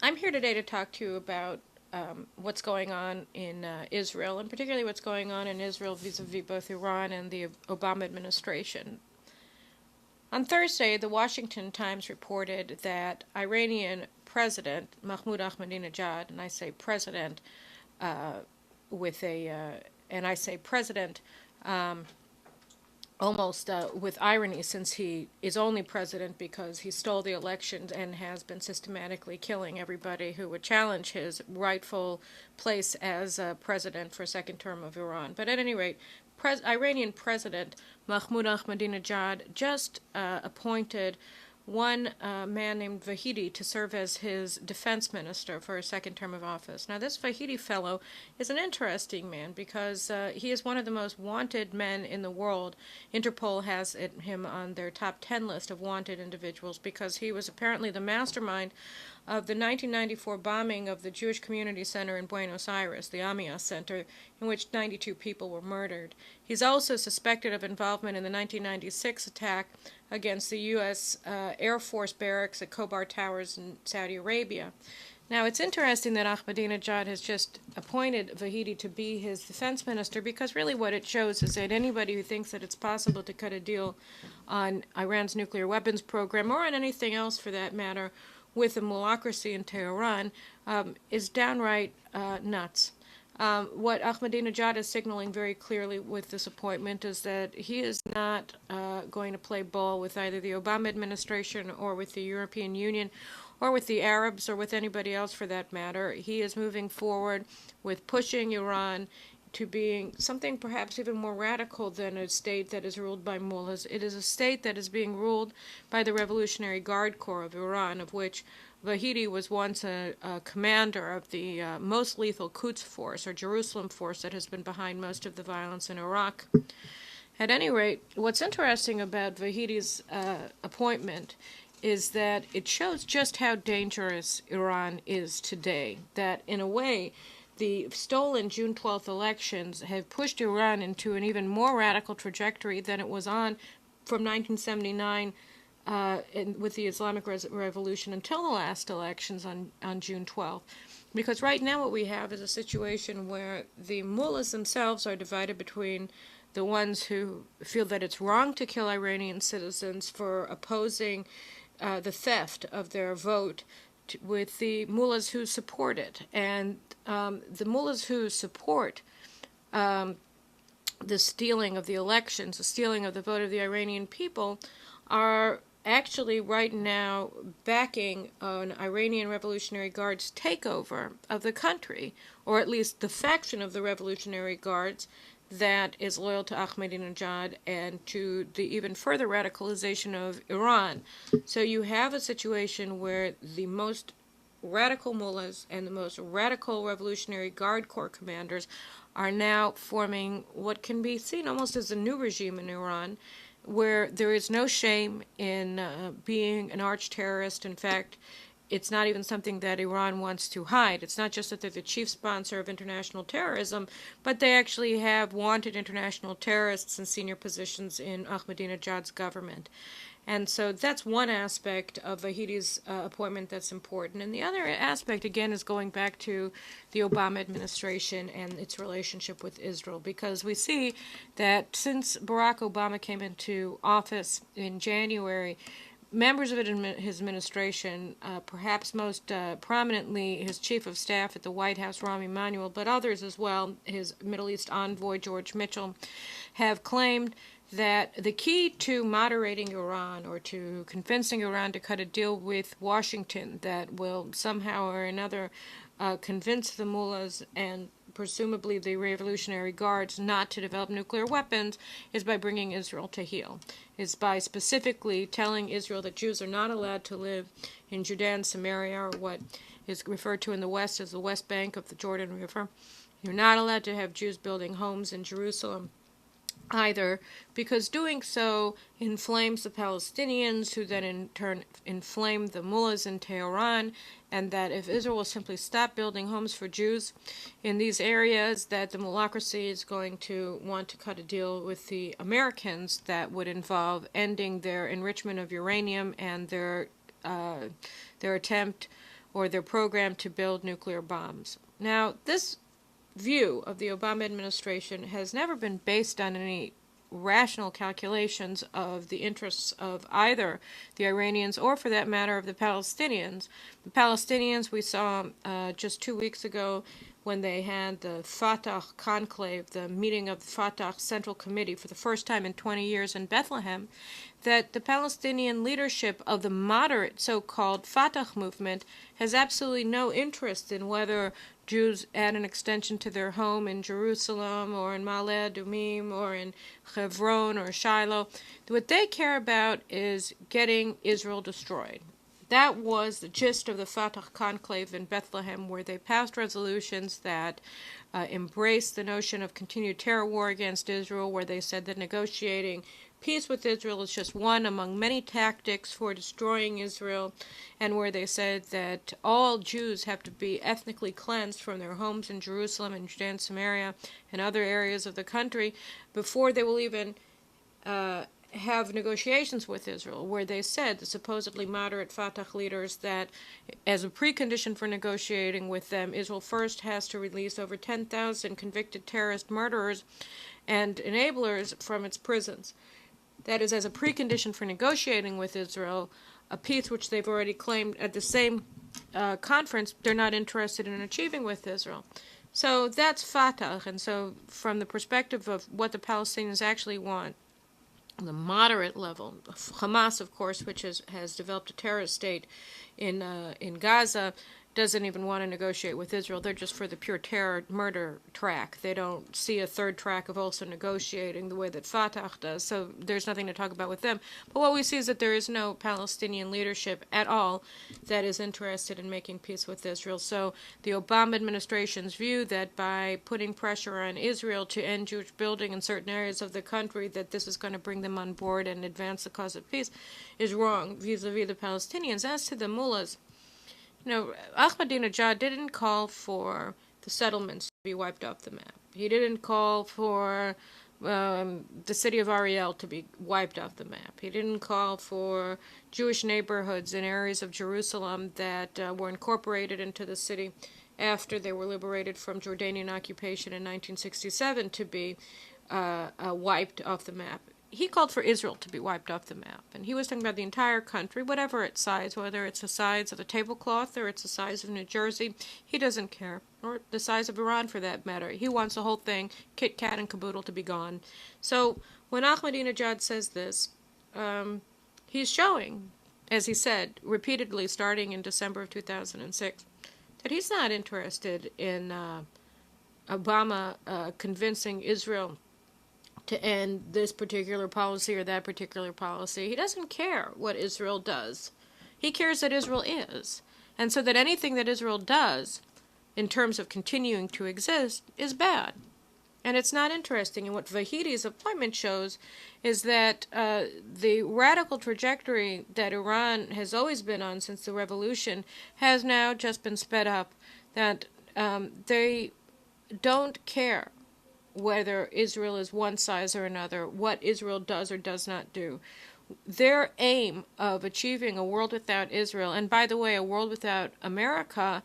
I'm here today to talk to you about what's going on in Israel, and particularly what's going on in Israel vis-a-vis both Iran and the Obama administration. On Thursday, the Washington Times reported that Iranian President Mahmoud Ahmadinejad, and I say president with a, and I say president almost with irony, since he is only president because he stole the elections and has been systematically killing everybody who would challenge his rightful place as president for a second term of Iran. But at any rate, Iranian President Mahmoud Ahmadinejad just appointed one man named Vahidi to serve as his defense minister for a second term of office. Now, this Vahidi fellow is an interesting man because he is one of the most wanted men in the world. Interpol has him on their top 10 list of wanted individuals because he was apparently the mastermind of the 1994 bombing of the Jewish Community Center in Buenos Aires, the Amia Center, in which 92 people were murdered. He's also suspected of involvement in the 1996 attack against the U.S. Air Force barracks at Khobar Towers in Saudi Arabia. Now, it's interesting that Ahmadinejad has just appointed Vahidi to be his defense minister because really what it shows is that anybody who thinks that it's possible to cut a deal on Iran's nuclear weapons program, or on anything else for that matter, with the mullahocracy in Tehran is downright nuts. What Ahmadinejad is signaling very clearly with this appointment is that he is not going to play ball with either the Obama administration or with the European Union or with the Arabs or with anybody else for that matter. He is moving forward with pushing Iran to being something perhaps even more radical than a state that is ruled by mullahs. It is a state that is being ruled by the Revolutionary Guard Corps of Iran, of which Vahidi was once a commander of the most lethal Quds force, or Jerusalem force, that has been behind most of the violence in Iraq. At any rate, what's interesting about Vahidi's appointment is that it shows just how dangerous Iran is today, that in a way, the stolen June 12th elections have pushed Iran into an even more radical trajectory than it was on from 1979 with the Islamic Revolution until the last elections on June 12th. Because right now what we have is a situation where the mullahs themselves are divided between the ones who feel that it's wrong to kill Iranian citizens for opposing the theft of their vote with the mullahs who support it. And the mullahs who support the stealing of the elections, the stealing of the vote of the Iranian people, are actually right now backing an Iranian Revolutionary Guards takeover of the country, or at least the faction of the Revolutionary Guards that is loyal to Ahmadinejad and to the even further radicalization of Iran. So you have a situation where the most radical mullahs and the most radical Revolutionary Guard Corps commanders are now forming what can be seen almost as a new regime in Iran, where there is no shame in being an arch-terrorist. In fact, it's not even something that Iran wants to hide. It's not just that they're the chief sponsor of international terrorism, but they actually have wanted international terrorists in senior positions in Ahmadinejad's government. And so that's one aspect of Vahidi's appointment that's important. And the other aspect, again, is going back to the Obama administration and its relationship with Israel, because we see that since Barack Obama came into office in January, members of his administration, perhaps most prominently his chief of staff at the White House, Rahm Emanuel, but others as well, his Middle East envoy, George Mitchell, have claimed that the key to moderating Iran, or to convincing Iran to cut a deal with Washington that will somehow or another convince the mullahs and presumably the Revolutionary Guards not to develop nuclear weapons, is by bringing Israel to heel, is by specifically telling Israel that Jews are not allowed to live in Judea and Samaria, or what is referred to in the West as the West Bank of the Jordan River. You're not allowed to have Jews building homes in Jerusalem either, because doing so inflames the Palestinians, who then in turn inflame the mullahs in Tehran, and that if Israel will simply stop building homes for Jews in these areas, that the mullahocracy is going to want to cut a deal with the Americans that would involve ending their enrichment of uranium and their attempt or their program to build nuclear bombs. Now, this view of the Obama administration has never been based on any rational calculations of the interests of either the Iranians or, for that matter, of the Palestinians. The Palestinians, we saw just 2 weeks ago when they had the Fatah conclave, the meeting of the Fatah Central Committee for the first time in 20 years in Bethlehem, that the Palestinian leadership of the moderate so-called Fatah movement has absolutely no interest in whether Jews add an extension to their home in Jerusalem or in Ma'ale Adumim or in Hebron or Shiloh. What they care about is getting Israel destroyed. That was the gist of the Fatah conclave in Bethlehem, where they passed resolutions that embraced the notion of continued terror war against Israel, where they said that negotiating peace with Israel is just one among many tactics for destroying Israel, and where they said that all Jews have to be ethnically cleansed from their homes in Jerusalem and Judea and Samaria and other areas of the country before they will even have negotiations with Israel, where they said, the supposedly moderate Fatah leaders, that as a precondition for negotiating with them, Israel first has to release over 10,000 convicted terrorist murderers and enablers from its prisons. That is, as a precondition for negotiating with Israel, a peace which they've already claimed at the same conference they're not interested in achieving with Israel. So that's Fatah, and so from the perspective of what the Palestinians actually want, the moderate level, Hamas, of course, which has developed a terrorist state in Gaza, doesn't even want to negotiate with Israel. They're just for the pure terror murder track. They don't see a third track of also negotiating the way that Fatah does, so there's nothing to talk about with them. But what we see is that there is no Palestinian leadership at all that is interested in making peace with Israel. So the Obama administration's view that by putting pressure on Israel to end Jewish building in certain areas of the country, that this is going to bring them on board and advance the cause of peace, is wrong vis-a-vis the Palestinians. As to the mullahs, Ahmadinejad didn't call for the settlements to be wiped off the map. He didn't call for the city of Ariel to be wiped off the map. He didn't call for Jewish neighborhoods in areas of Jerusalem that were incorporated into the city after they were liberated from Jordanian occupation in 1967 to be wiped off the map. He called for Israel to be wiped off the map, and he was talking about the entire country, whatever its size, whether it's the size of a tablecloth or it's the size of New Jersey, he doesn't care, or the size of Iran for that matter. He wants the whole thing, kit, kat, and caboodle, to be gone. So when Ahmadinejad says this, he's showing, as he said repeatedly starting in December of 2006, that he's not interested in Obama convincing Israel to end this particular policy or that particular policy. He doesn't care what Israel does. He cares that Israel is. And so that anything that Israel does, in terms of continuing to exist, is bad. And it's not interesting. And what Vahidi's appointment shows is that the radical trajectory that Iran has always been on since the revolution has now just been sped up, that they don't care whether Israel is one size or another, what Israel does or does not do. Their aim of achieving a world without Israel, and by the way, a world without America,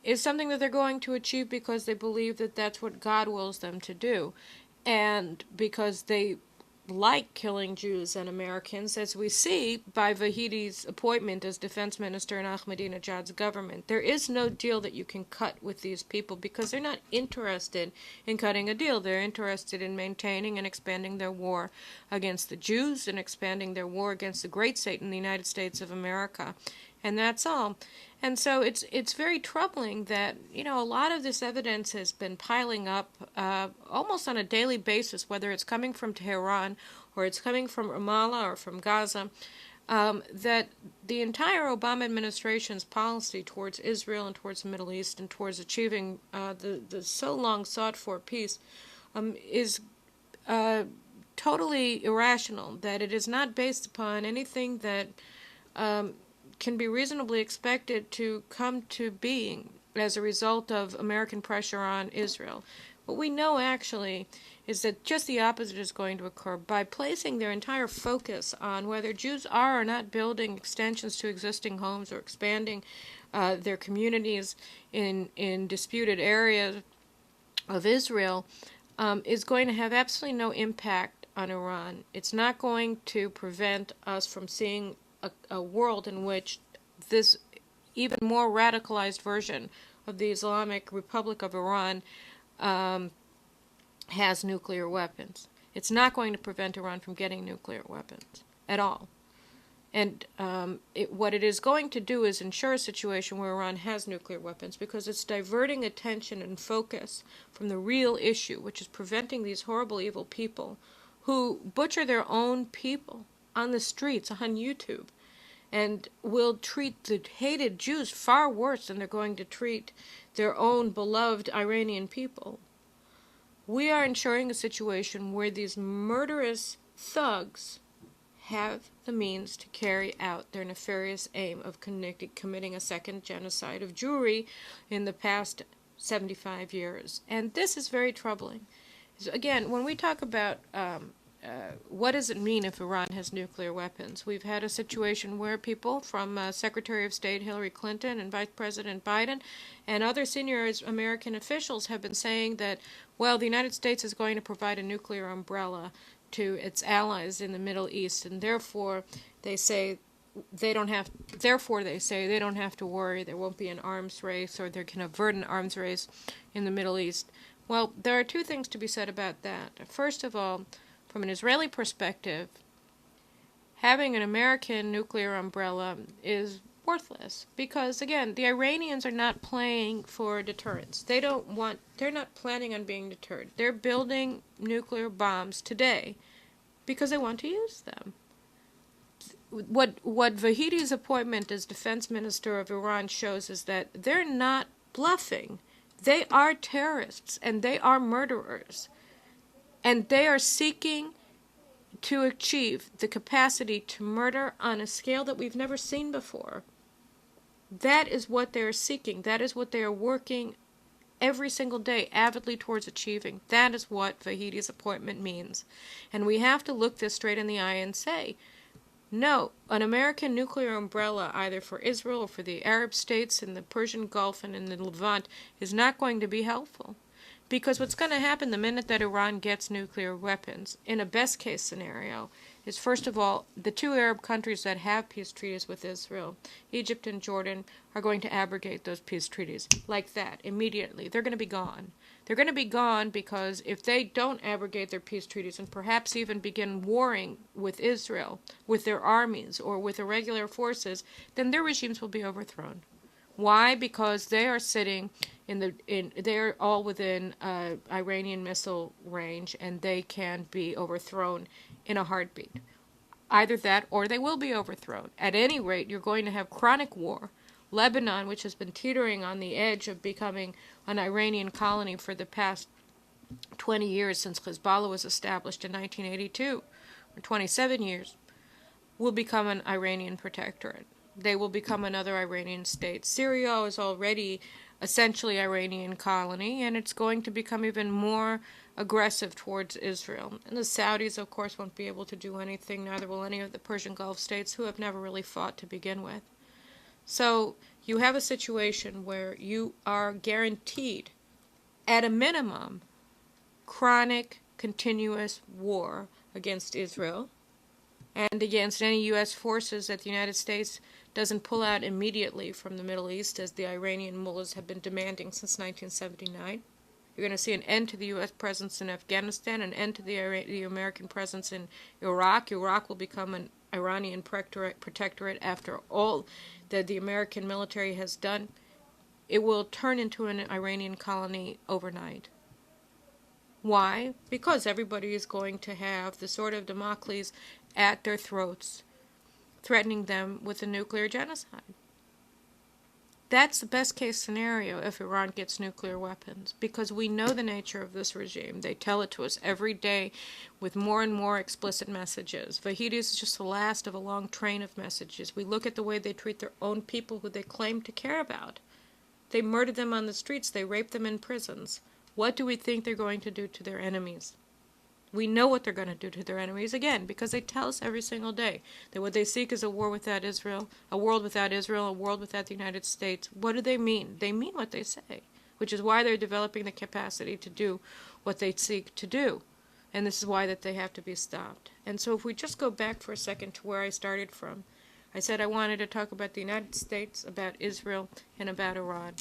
is something that they're going to achieve because they believe that that's what God wills them to do, and because they like killing Jews and Americans, as we see by Vahidi's appointment as defense minister in Ahmadinejad's government. There is no deal that you can cut with these people because they're not interested in cutting a deal. They're interested in maintaining and expanding their war against the Jews and expanding their war against the great Satan, the United States of America. And that's all. And so it's very troubling that, a lot of this evidence has been piling up almost on a daily basis, whether it's coming from Tehran or it's coming from Ramallah or from Gaza, that the entire Obama administration's policy towards Israel and towards the Middle East and towards achieving the so long sought-for peace is totally irrational, that it is not based upon anything that can be reasonably expected to come to being as a result of American pressure on Israel. What we know actually is that just the opposite is going to occur. By placing their entire focus on whether Jews are or not building extensions to existing homes or expanding their communities in disputed areas of Israel, is going to have absolutely no impact on Iran. It's not going to prevent us from seeing a world in which this even more radicalized version of the Islamic Republic of Iran has nuclear weapons. It's not going to prevent Iran from getting nuclear weapons at all. And what it is going to do is ensure a situation where Iran has nuclear weapons, because it's diverting attention and focus from the real issue, which is preventing these horrible, evil people who butcher their own people on the streets, on YouTube, and will treat the hated Jews far worse than they're going to treat their own beloved Iranian people. We are ensuring a situation where these murderous thugs have the means to carry out their nefarious aim of committing a second genocide of Jewry in the past 75 years. And this is very troubling. So again, when we talk about what does it mean if Iran has nuclear weapons, we've had a situation where people from Secretary of State Hillary Clinton and Vice President Biden and other senior American officials have been saying that, well, the United States is going to provide a nuclear umbrella to its allies in the Middle East, and therefore they say they don't have to worry, there won't be an arms race, or they can avert an arms race in the Middle East. Well, there are two things to be said about that. First of all, from an Israeli perspective, having an American nuclear umbrella is worthless, because again, the Iranians are not playing for deterrence. They're not planning on being deterred. They're building nuclear bombs today because they want to use them. What Vahidi's appointment as defense minister of Iran shows is that they're not bluffing. They are terrorists and they are murderers, and they are seeking to achieve the capacity to murder on a scale that we've never seen before. That is what they are seeking. That is what they are working every single day avidly towards achieving. That is what Vahidi's appointment means. And we have to look this straight in the eye and say, no, an American nuclear umbrella, either for Israel or for the Arab states in the Persian Gulf and in the Levant, is not going to be helpful. Because what's going to happen the minute that Iran gets nuclear weapons, in a best-case scenario, is, first of all, the two Arab countries that have peace treaties with Israel, Egypt and Jordan, are going to abrogate those peace treaties like that, immediately. They're going to be gone. They're going to be gone because if they don't abrogate their peace treaties and perhaps even begin warring with Israel, with their armies, or with irregular forces, then their regimes will be overthrown. Why? Because they are sitting they're all within Iranian missile range, and they can be overthrown in a heartbeat. Either that, or they will be overthrown. At any rate, you're going to have chronic war. Lebanon, which has been teetering on the edge of becoming an Iranian colony for the past 20 years since Hezbollah was established in 1982, or 27 years, will become an Iranian protectorate. They will become another Iranian state. Syria is already essentially Iranian colony, and it's going to become even more aggressive towards Israel. And the Saudis, of course, won't be able to do anything, neither will any of the Persian Gulf states, who have never really fought to begin with. So you have a situation where you are guaranteed, at a minimum, chronic, continuous war against Israel and against any U.S. forces that the United States doesn't pull out immediately from the Middle East, as the Iranian mullahs have been demanding since 1979. You're going to see an end to the U.S. presence in Afghanistan, an end to the American presence in Iraq. Iraq will become an Iranian protectorate after all that the American military has done. It will turn into an Iranian colony overnight. Why? Because everybody is going to have the sword of Damocles at their throats, threatening them with a nuclear genocide. That's the best case scenario if Iran gets nuclear weapons, because we know the nature of this regime. They tell it to us every day with more and more explicit messages. Vahidi is just the last of a long train of messages. We look at the way they treat their own people who they claim to care about. They murder them on the streets. They rape them in prisons. What do we think they're going to do to their enemies? We know what they're going to do to their enemies, again, because they tell us every single day that what they seek is a war without Israel, a world without Israel, a world without the United States. What do they mean? They mean what they say, which is why they're developing the capacity to do what they seek to do. And this is why that they have to be stopped. And so if we just go back for a second to where I started from, I said I wanted to talk about the United States, about Israel, and about Iran.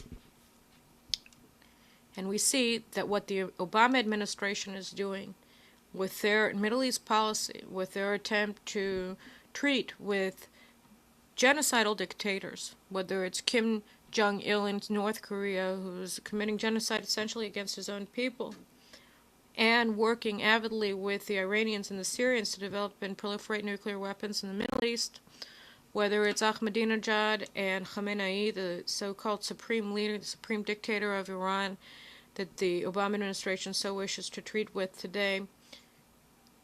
And we see that what the Obama administration is doing with their Middle East policy, with their attempt to treat with genocidal dictators, whether it's Kim Jong-il in North Korea, who's committing genocide essentially against his own people, and working avidly with the Iranians and the Syrians to develop and proliferate nuclear weapons in the Middle East, whether it's Ahmadinejad and Khamenei, the so-called supreme leader, the supreme dictator of Iran, that the Obama administration so wishes to treat with today,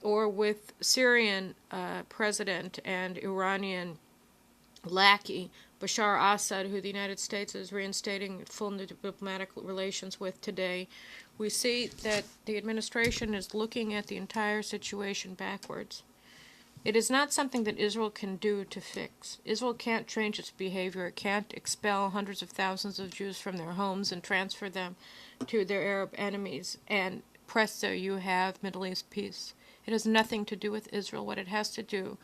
or with Syrian president and Iranian lackey Bashar Assad, who the United States is reinstating full diplomatic relations with today, we see that the administration is looking at the entire situation backwards. It is not something that Israel can do to fix. Israel can't change its behavior. It can't expel hundreds of thousands of Jews from their homes and transfer them to their Arab enemies, and presto, you have Middle East peace. It has nothing to do with Israel. What it has to do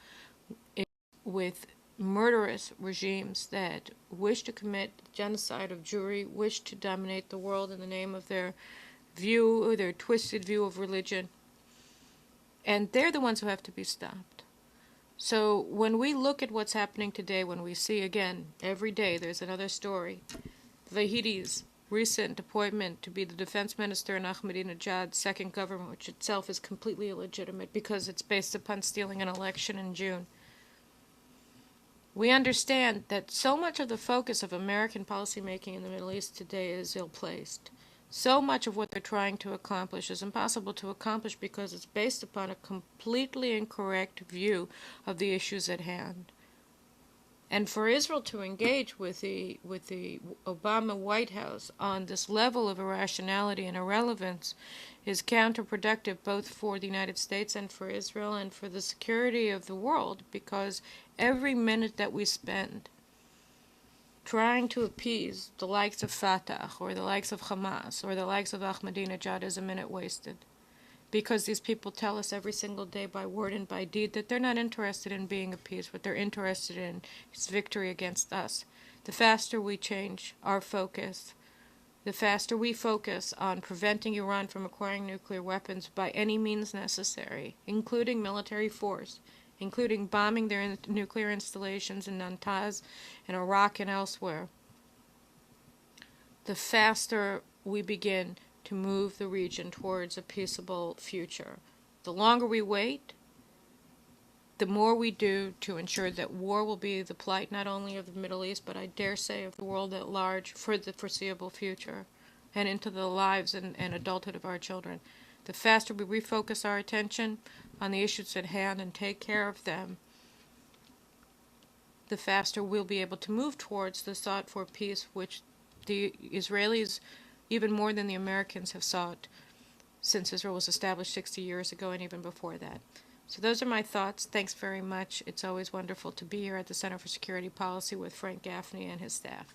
is with murderous regimes that wish to commit genocide of Jewry, wish to dominate the world in the name of their view, their twisted view of religion. And they're the ones who have to be stopped. So when we look at what's happening today, when we see, again, every day there's another story, Vahidi's recent appointment to be the defense minister in Ahmadinejad's second government, which itself is completely illegitimate because it's based upon stealing an election in June. We understand that so much of the focus of American policymaking in the Middle East today is ill-placed. So much of what they're trying to accomplish is impossible to accomplish because it's based upon a completely incorrect view of the issues at hand. And for Israel to engage with the Obama White House on this level of irrationality and irrelevance is counterproductive both for the United States and for Israel and for the security of the world, because every minute that we spend trying to appease the likes of Fatah or the likes of Hamas or the likes of Ahmadinejad is a minute wasted. Because these people tell us every single day by word and by deed that they're not interested in being appeased. What they're interested in is victory against us. The faster we change our focus, the faster we focus on preventing Iran from acquiring nuclear weapons by any means necessary, including military force, including bombing their nuclear installations in Natanz, in Iraq and elsewhere, the faster we begin to move the region towards a peaceable future. The longer we wait, the more we do to ensure that war will be the plight not only of the Middle East, but I dare say of the world at large for the foreseeable future and into the lives and adulthood of our children. The faster we refocus our attention on the issues at hand and take care of them, the faster we'll be able to move towards the sought for peace, which the Israelis, even more than the Americans, have sought since Israel was established 60 years ago and even before that. So those are my thoughts. Thanks very much. It's always wonderful to be here at the Center for Security Policy with Frank Gaffney and his staff.